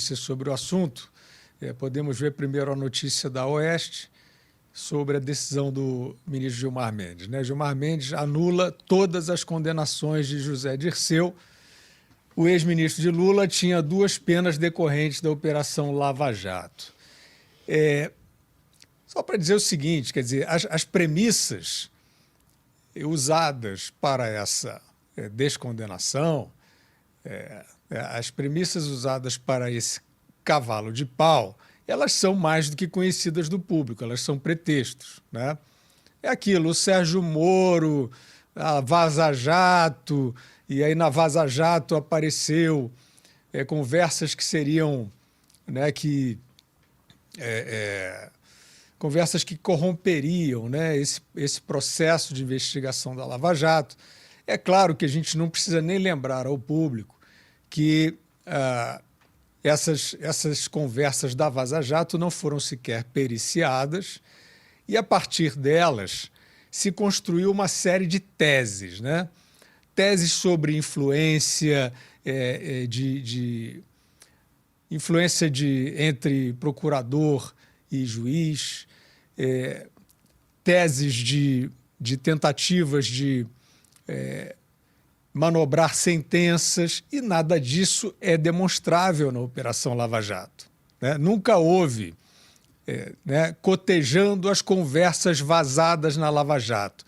notícias sobre o assunto. Podemos ver primeiro a notícia da Oeste sobre a decisão do ministro Gilmar Mendes, né? Gilmar Mendes anula todas as condenações de José Dirceu. O ex-ministro de Lula tinha 2 penas decorrentes da Operação Lava Jato. Só para dizer o seguinte, quer dizer, as premissas usadas para essa descondenação, as premissas usadas para esse cavalo de pau, elas são mais do que conhecidas do público, elas são pretextos, né? É aquilo, o Sérgio Moro, a Vaza Jato, e aí na Vaza Jato apareceu conversas que seriam, né, conversas que corromperiam, né, esse processo de investigação da Lava Jato. É claro que a gente não precisa nem lembrar ao público que essas conversas da Vaza Jato não foram sequer periciadas e, a partir delas, se construiu uma série de teses, né? Teses sobre influência, influência entre procurador e juiz, teses de tentativas de manobrar sentenças, e nada disso é demonstrável na Operação Lava Jato, né? Nunca houve, cotejando as conversas vazadas na Lava Jato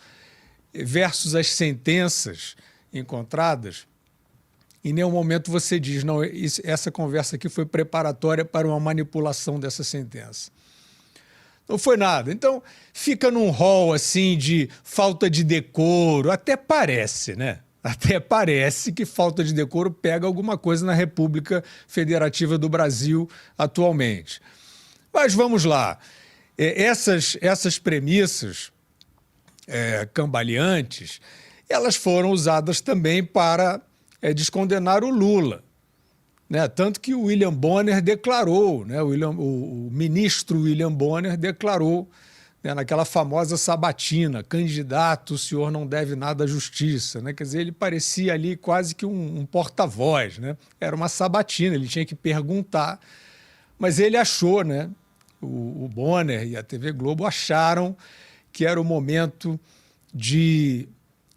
versus as sentenças encontradas, em nenhum momento você diz, não, essa conversa aqui foi preparatória para uma manipulação dessa sentença. Não foi nada. Então, fica num rol assim de falta de decoro, até parece, né? Até parece que falta de decoro pega alguma coisa na República Federativa do Brasil atualmente. Mas vamos lá. Essas premissas cambaleantes, elas foram usadas também para descondenar o Lula, né? Tanto que o William Bonner declarou, né? O ministro William Bonner declarou, né, naquela famosa sabatina, candidato, o senhor não deve nada à justiça, né? Quer dizer, ele parecia ali quase que um porta-voz, né? Era uma sabatina, ele tinha que perguntar, mas ele achou, né? O Bonner e a TV Globo acharam que era o momento de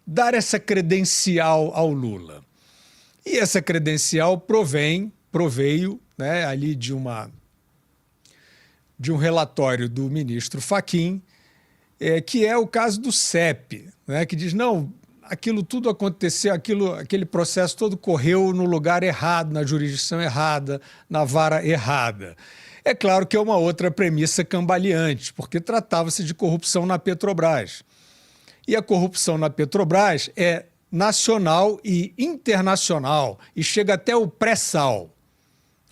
dar essa credencial ao Lula. E essa credencial proveio, né, ali de um relatório do ministro Fachin, que é o caso do CEP, né, que diz, não, aquilo tudo aconteceu, aquele processo todo correu no lugar errado, na jurisdição errada, na vara errada. É claro que é uma outra premissa cambaleante, porque tratava-se de corrupção na Petrobras. E a corrupção na Petrobras é nacional e internacional, e chega até o pré-sal.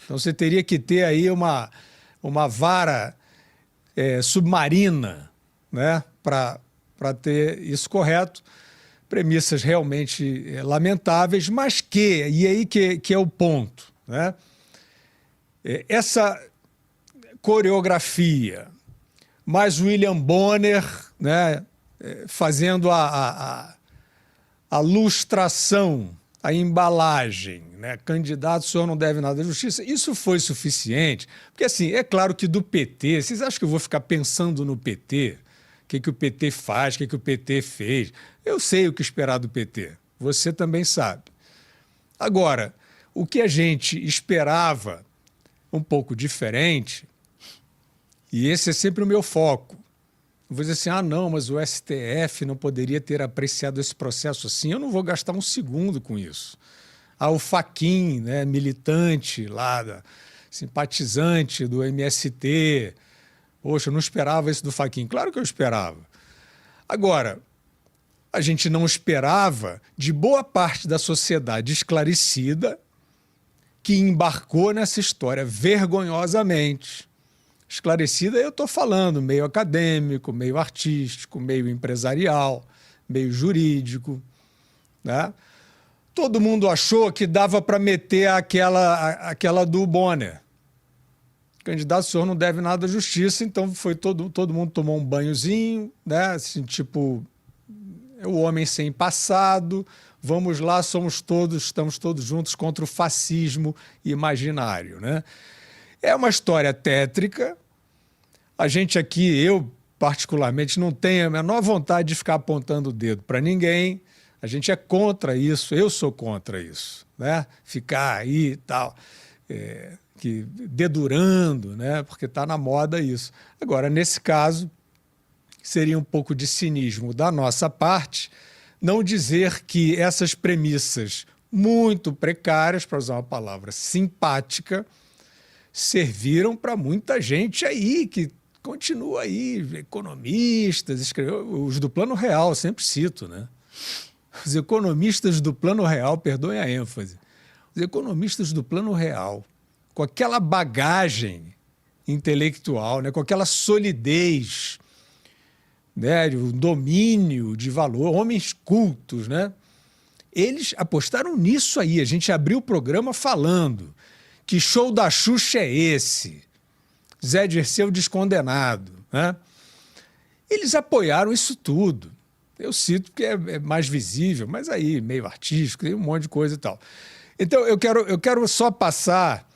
Então você teria que ter aí uma vara submarina, né, para ter isso correto. Premissas realmente lamentáveis, mas e aí que é o ponto, né? Essa coreografia, mais William Bonner, né, fazendo a lustração, a embalagem, né? Candidato, o senhor não deve nada à justiça. Isso foi suficiente? Porque, assim, é claro que do PT, vocês acham que eu vou ficar pensando no PT? O que o PT faz, o que o PT fez? Eu sei o que esperar do PT. Você também sabe. Agora, o que a gente esperava um pouco diferente, e esse é sempre o meu foco. Eu vou dizer assim, não, mas o STF não poderia ter apreciado esse processo assim. Eu não vou gastar um segundo com isso. O Fachin, né, militante lá, simpatizante do MST. Poxa, eu não esperava isso do Fachin. Claro que eu esperava. Agora, a gente não esperava de boa parte da sociedade esclarecida que embarcou nessa história vergonhosamente. Esclarecida, eu estou falando meio acadêmico, meio artístico, meio empresarial, meio jurídico, né? Todo mundo achou que dava para meter aquela do Bonner. Candidato, o senhor não deve nada à justiça, então foi todo mundo tomou um banhozinho, né? Assim, tipo, o homem sem passado, vamos lá, estamos todos juntos contra o fascismo imaginário, né? É uma história tétrica. A gente aqui, eu particularmente, não tenho a menor vontade de ficar apontando o dedo para ninguém. A gente é contra isso, eu sou contra isso, né? Ficar aí e tal, dedurando, né? Porque está na moda isso. Agora, nesse caso, seria um pouco de cinismo da nossa parte não dizer que essas premissas muito precárias, para usar uma palavra simpática, serviram para muita gente aí que continua aí, economistas, os do Plano Real, sempre cito, né? Os economistas do Plano Real, perdoem a ênfase, os economistas do Plano Real, com aquela bagagem intelectual, né? Com aquela solidez, né? O domínio de valor, homens cultos, né? Eles apostaram nisso aí. A gente abriu o programa falando que show da Xuxa é esse? Zé Dirceu descondenado, né? Eles apoiaram isso tudo. Eu cito porque é mais visível, mas aí meio artístico, tem um monte de coisa e tal. Então, eu quero só passar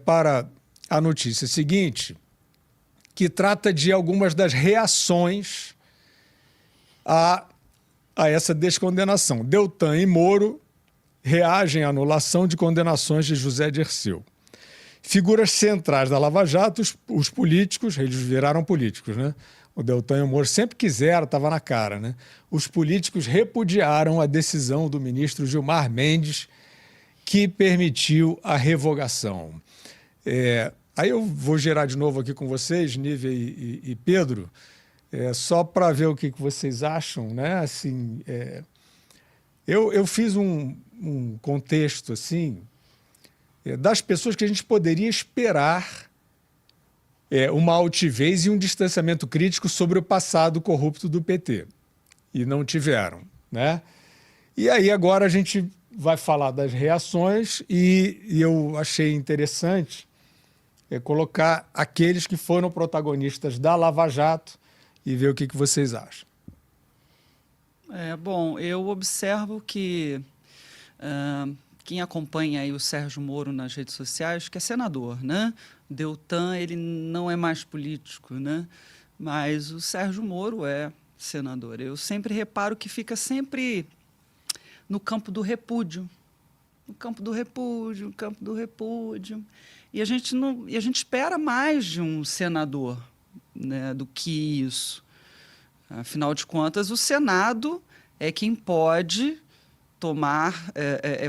para a notícia seguinte, que trata de algumas das reações a essa descondenação. Deltan e Moro reagem à anulação de condenações de José Dirceu. Figuras centrais da Lava Jato, os políticos, eles viraram políticos, né? O Deltan e o Moro sempre quiseram, estava na cara, né? Os políticos repudiaram a decisão do ministro Gilmar Mendes, que permitiu a revogação. Aí eu vou gerar de novo aqui com vocês, Nívia e Pedro, só para ver o que vocês acham, né? Assim, eu fiz um contexto assim das pessoas que a gente poderia esperar uma altivez e um distanciamento crítico sobre o passado corrupto do PT. E não tiveram, né? E aí agora a gente vai falar das reações e eu achei interessante colocar aqueles que foram protagonistas da Lava Jato e ver o que vocês acham. Bom, eu observo que quem acompanha aí o Sérgio Moro nas redes sociais, que é senador, né? Deltan, ele não é mais político, né? Mas o Sérgio Moro é senador. Eu sempre reparo que fica sempre no campo do repúdio. No campo do repúdio, no campo do repúdio. E a gente espera mais de um senador, né, do que isso. Afinal de contas, o Senado é quem pode tomar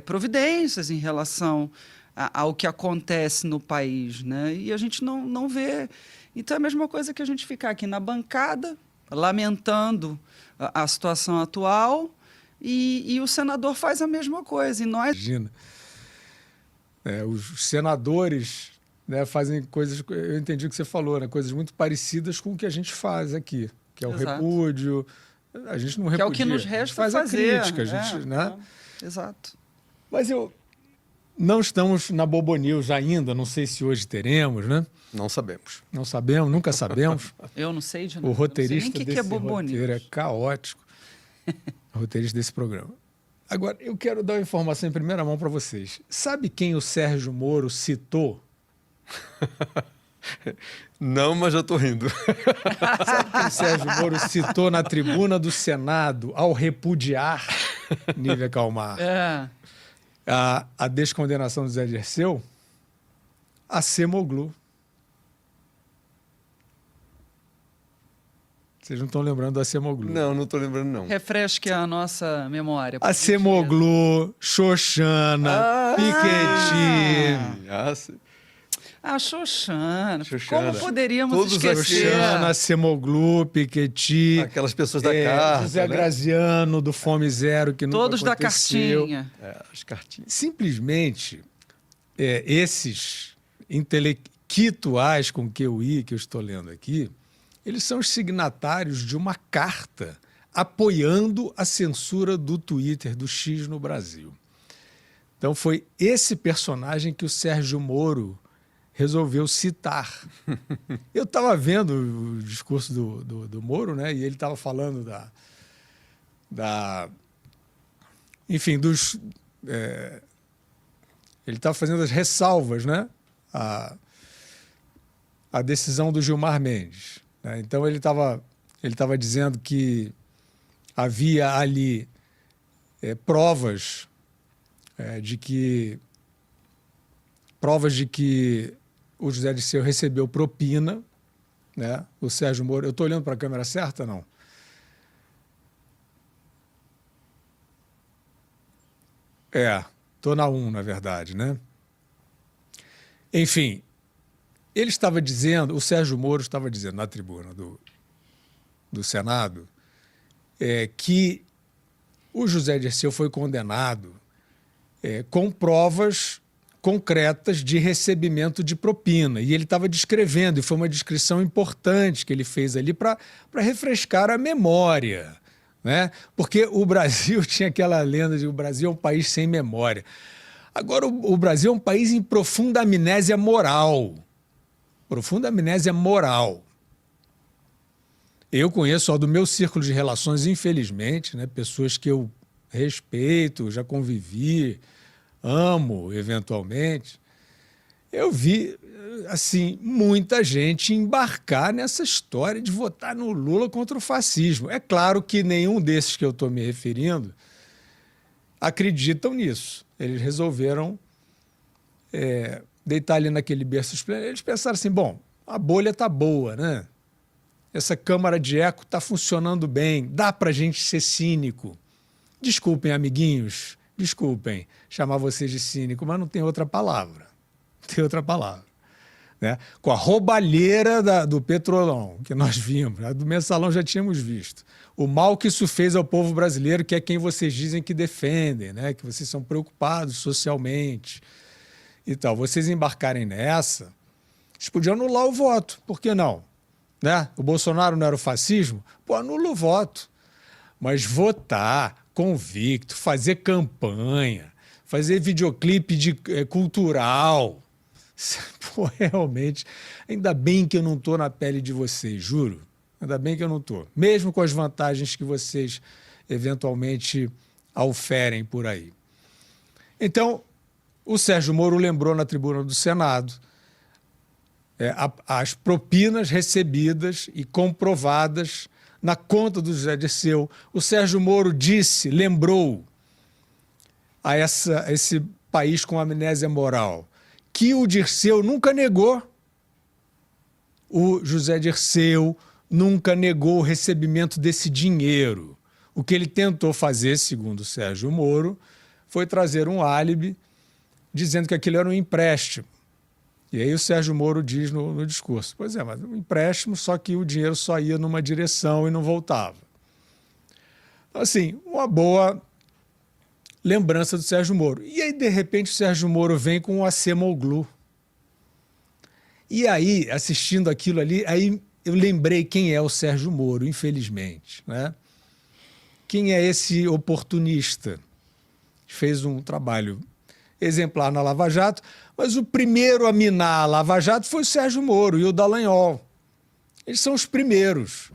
providências em relação ao que acontece no país, né? E a gente não vê. Então, é a mesma coisa que a gente ficar aqui na bancada, lamentando a situação atual, e o senador faz a mesma coisa. E nós... Imagina. Os senadores, né, fazem coisas... Eu entendi o que você falou, né? Coisas muito parecidas com o que a gente faz aqui, que é o repúdio. A gente não repudia. Que é o que nos resta faz fazer. A crítica, a gente, né? Exato. Mas não estamos na Bobo News ainda, não sei se hoje teremos, né? Não sabemos. Não sabemos, nunca sabemos. Eu não sei de nada. O roteirista desse roteiro é caótico. O roteirista desse programa. Agora, eu quero dar uma informação em primeira mão para vocês. Sabe quem o Sérgio Moro citou? Não, mas já estou rindo. Sabe quem o Sérgio Moro citou na tribuna do Senado ao repudiar Nívia Calmar a descondenação do Zé Dirceu? A Acemoglu. Vocês não estão lembrando do Acemoglu? Não estou lembrando, não. Refresque a nossa memória. Acemoglu, Xoxana, Piketty. Xoxana. Como poderíamos Todos esquecer? Xoxana, Acemoglu, Piketty. Aquelas pessoas da carta. José Graziano, do Fome Zero, que nunca Todos aconteceu. da cartinha. As cartinhas. Simplesmente, esses intelectuais com que eu estou lendo aqui, eles são os signatários de uma carta apoiando a censura do Twitter, do X no Brasil. Então foi esse personagem que o Sérgio Moro resolveu citar. Eu estava vendo o discurso do Moro, né? E ele estava falando enfim, ele estava fazendo as ressalvas, né? a decisão do Gilmar Mendes, né? Então ele estava dizendo que havia ali provas de que o José Dirceu recebeu propina, né? O Sérgio Moro... Eu estou olhando para a câmera certa, não? Estou na 1, na verdade, né? Enfim, ele estava dizendo, o Sérgio Moro estava dizendo na tribuna do Senado que o José Dirceu foi condenado com provas concretas de recebimento de propina. E ele estava descrevendo, e foi uma descrição importante que ele fez ali para refrescar a memória, né? Porque o Brasil tinha aquela lenda de que o Brasil é um país sem memória. Agora, o Brasil é um país em profunda amnésia moral. Profunda amnésia moral. Eu conheço, do meu círculo de relações, infelizmente, né, pessoas que eu respeito, já convivi, amo, eventualmente. Eu vi, assim, muita gente embarcar nessa história de votar no Lula contra o fascismo. É claro que nenhum desses que eu estou me referindo acreditam nisso. Eles resolveram deitar ali naquele berço esplêndido. Eles pensaram assim, bom, a bolha está boa, né? Essa câmara de eco está funcionando bem, dá para a gente ser cínico. Desculpem, amiguinhos, desculpem chamar vocês de cínico, mas não tem outra palavra. Não tem outra palavra. Né? Com a roubalheira do Petrolão, que nós vimos, né? Do Mensalão já tínhamos visto. O mal que isso fez ao povo brasileiro, que é quem vocês dizem que defendem, né? Que vocês são preocupados socialmente e tal. Vocês embarcarem nessa, vocês podiam anular o voto, por que não? Né? O Bolsonaro não era o fascismo? Pô, anula o voto. Mas votar convicto, fazer campanha, fazer videoclipe cultural. Pô, realmente, ainda bem que eu não estou na pele de vocês, juro. Ainda bem que eu não estou. Mesmo com as vantagens que vocês eventualmente auferem por aí. Então, o Sérgio Moro lembrou na tribuna do Senado as propinas recebidas e comprovadas na conta do José Dirceu. O Sérgio Moro lembrou a esse país com amnésia moral, que o Dirceu nunca negou. O José Dirceu nunca negou o recebimento desse dinheiro. O que ele tentou fazer, segundo o Sérgio Moro, foi trazer um álibi dizendo que aquilo era um empréstimo. E aí o Sérgio Moro diz no discurso, pois é, mas um empréstimo, só que o dinheiro só ia numa direção e não voltava. Então, assim, uma boa lembrança do Sérgio Moro. E aí, de repente, o Sérgio Moro vem com o Acemoglu. E aí, assistindo aquilo ali, aí eu lembrei quem é o Sérgio Moro, infelizmente, né? Quem é esse oportunista? Fez um trabalho exemplar na Lava Jato, mas o primeiro a minar a Lava Jato foi o Sérgio Moro e o Dallagnol. Eles são os primeiros,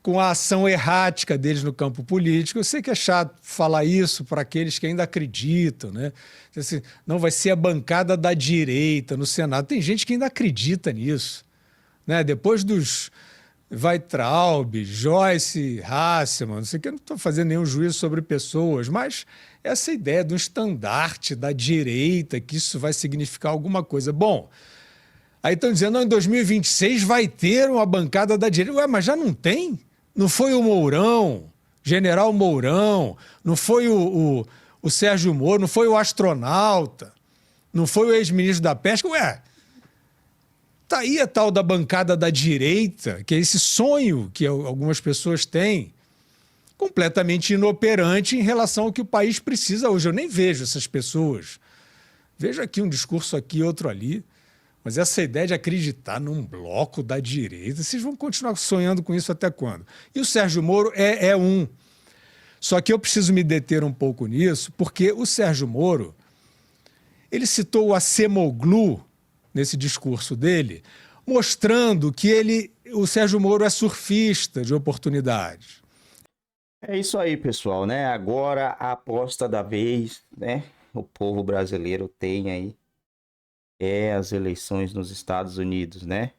com a ação errática deles no campo político. Eu sei que é chato falar isso para aqueles que ainda acreditam, né? Assim, não vai ser a bancada da direita no Senado. Tem gente que ainda acredita nisso, né? Depois dos Weintraub, Joyce Hasselmann, não sei o que, eu não estou fazendo nenhum juízo sobre pessoas, mas essa ideia de um estandarte da direita, que isso vai significar alguma coisa. Bom, aí estão dizendo, não, em 2026 vai ter uma bancada da direita. Ué, mas já não tem? Não foi o Mourão, general Mourão, não foi o Sérgio Moro, não foi o astronauta, não foi o ex-ministro da Pesca? Ué, tá aí a tal da bancada da direita, que é esse sonho que algumas pessoas têm, completamente inoperante em relação ao que o país precisa hoje. Eu nem vejo essas pessoas. Vejo aqui um discurso aqui, outro ali. Mas essa ideia de acreditar num bloco da direita, vocês vão continuar sonhando com isso até quando? E o Sérgio Moro é um. Só que eu preciso me deter um pouco nisso, porque o Sérgio Moro, ele citou o Acemoglu nesse discurso dele, mostrando que o Sérgio Moro é surfista de oportunidades. É isso aí, pessoal, né? Agora a aposta da vez, né? O povo brasileiro tem aí as eleições nos Estados Unidos, né?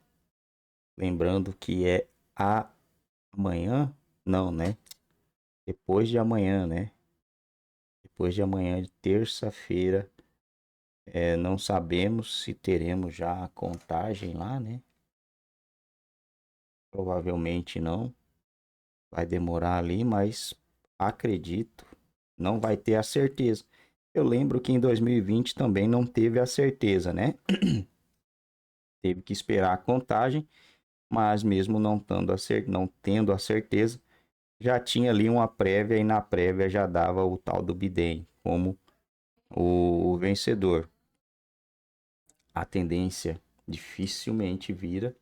Lembrando que é amanhã? Não, né? Depois de amanhã, né? Depois de amanhã, de terça-feira. Não sabemos se teremos já a contagem lá, né? Provavelmente não. Vai demorar ali, mas acredito, não vai ter a certeza. Eu lembro que em 2020 também não teve a certeza, né? Teve que esperar a contagem, mas mesmo não tendo a certeza, já tinha ali uma prévia e na prévia já dava o tal do Biden como o vencedor. A tendência dificilmente vira,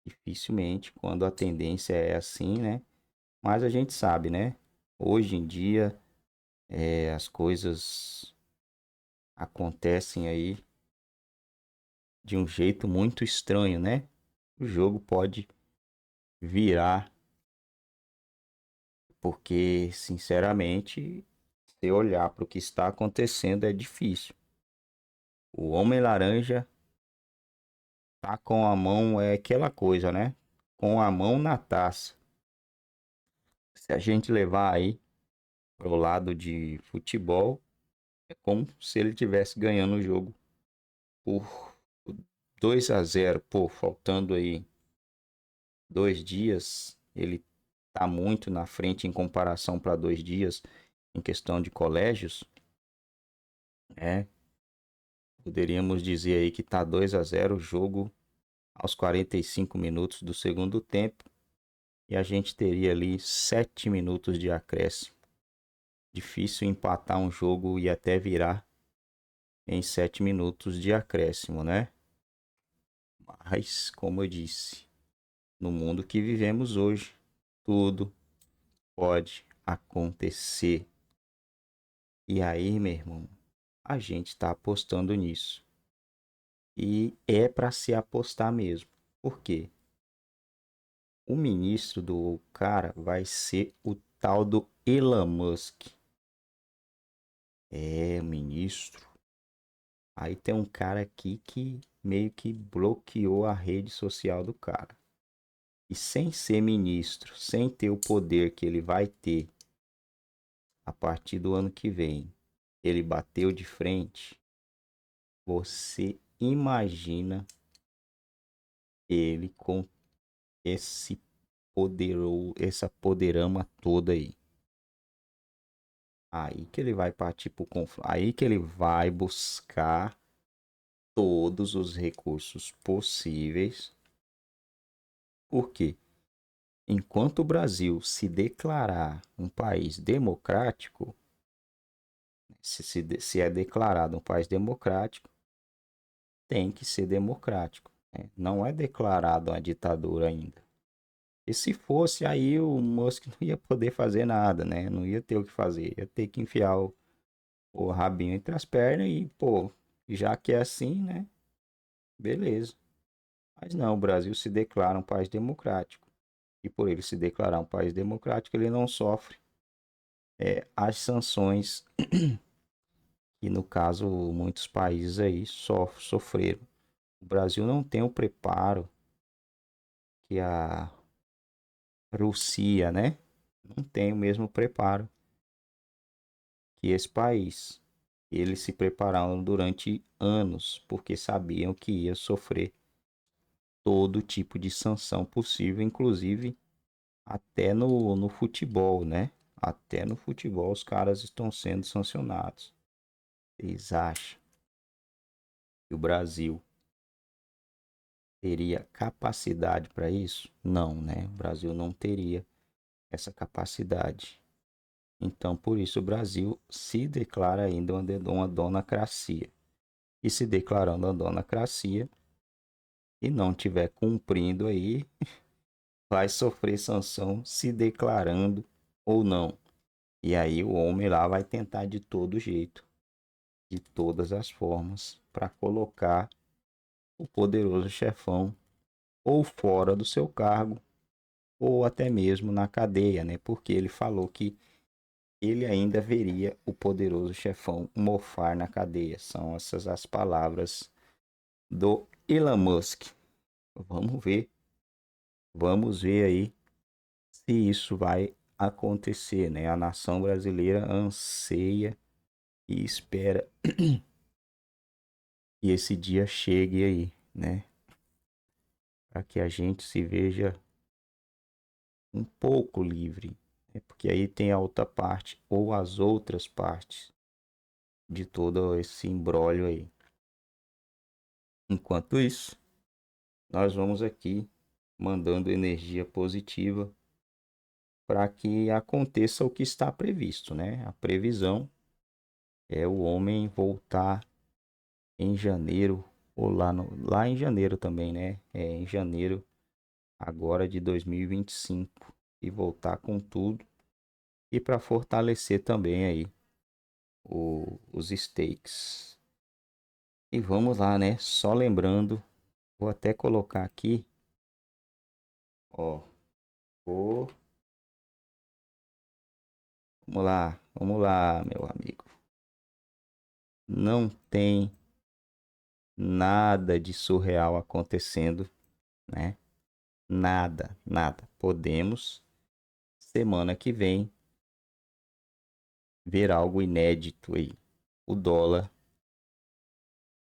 dificilmente quando a tendência é assim, né? Mas a gente sabe, né? Hoje em dia as coisas acontecem aí de um jeito muito estranho, né? O jogo pode virar, porque, sinceramente, se olhar para o que está acontecendo é difícil. O Homem-Laranja tá com a mão, é aquela coisa, né? Com a mão na taça. Se a gente levar aí pro lado de futebol, é como se ele tivesse ganhando o jogo por 2-0, pô, faltando aí 2 dias, ele tá muito na frente em comparação para 2 dias em questão de colégios, né? Poderíamos dizer aí que tá 2-0 o jogo aos 45 minutos do segundo tempo e a gente teria ali 7 minutos de acréscimo. Difícil empatar um jogo e até virar em 7 minutos de acréscimo, né? Mas, como eu disse, no mundo que vivemos hoje, tudo pode acontecer. E aí, meu irmão, a gente tá apostando nisso. E é para se apostar mesmo. Por quê? O ministro do cara vai ser o tal do Elon Musk. É, ministro. Aí tem um cara aqui que meio que bloqueou a rede social do cara. E sem ser ministro, sem ter o poder que ele vai ter a partir do ano que vem, ele bateu de frente. Você imagina ele com esse essa poderama toda aí. Aí que ele vai partir pro confronto. Aí que ele vai buscar todos os recursos possíveis. Por quê? Enquanto o Brasil se declarar um país democrático, se é declarado um país democrático, tem que ser democrático, né? Não é declarado uma ditadura ainda. E se fosse, aí o Musk não ia poder fazer nada, né? Não ia ter o que fazer. Ia ter que enfiar o rabinho entre as pernas e, pô, já que é assim, né? Beleza. Mas não, o Brasil se declara um país democrático. E por ele se declarar um país democrático, ele não sofre as sanções que, no caso, muitos países aí sofreram. O Brasil não tem o preparo que a Rússia, né? Não tem o mesmo preparo que esse país. Eles se prepararam durante anos porque sabiam que ia sofrer todo tipo de sanção possível, inclusive até no futebol, né? Até no futebol os caras estão sendo sancionados. Eles acham que o Brasil teria capacidade para isso? Não, né? O Brasil não teria essa capacidade. Então, por isso, o Brasil se declara ainda uma donacracia. E se declarando uma donacracia e não tiver cumprindo aí, vai sofrer sanção se declarando ou não. E aí o homem lá vai tentar de todo jeito, de todas as formas, para colocar o poderoso chefão ou fora do seu cargo ou até mesmo na cadeia, né? Porque ele falou que ele ainda veria o poderoso chefão mofar na cadeia. São essas as palavras do Elon Musk. Vamos ver Vamos ver aí se isso vai acontecer, né? A nação brasileira anseia e espera que esse dia chegue aí, né? Para que a gente se veja um pouco livre, né? Porque aí tem a outra parte ou as outras partes de todo esse imbróglio aí. Enquanto isso, nós vamos aqui mandando energia positiva para que aconteça o que está previsto, né? A previsão é o homem voltar em janeiro, ou lá em janeiro também, né? Em janeiro agora de 2025 e voltar com tudo e para fortalecer também aí os stakes. E vamos lá, né? Só lembrando, vou até colocar aqui, ó, vamos lá, meu amigo. Não tem nada de surreal acontecendo, né? Nada, nada. Podemos, semana que vem, ver algo inédito aí. O dólar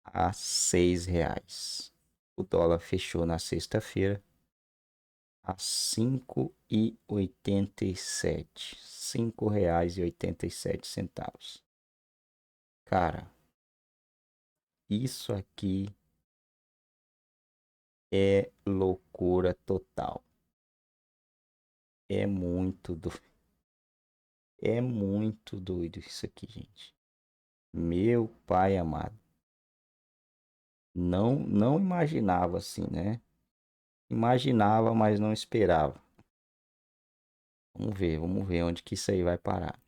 a R$ 6. O dólar fechou na sexta-feira a 5,87. R$ 5,87. Cara, isso aqui é loucura total. É muito doido. É muito doido isso aqui, gente. Meu pai amado. Não imaginava assim, né? Imaginava, mas não esperava. Vamos ver onde que isso aí vai parar.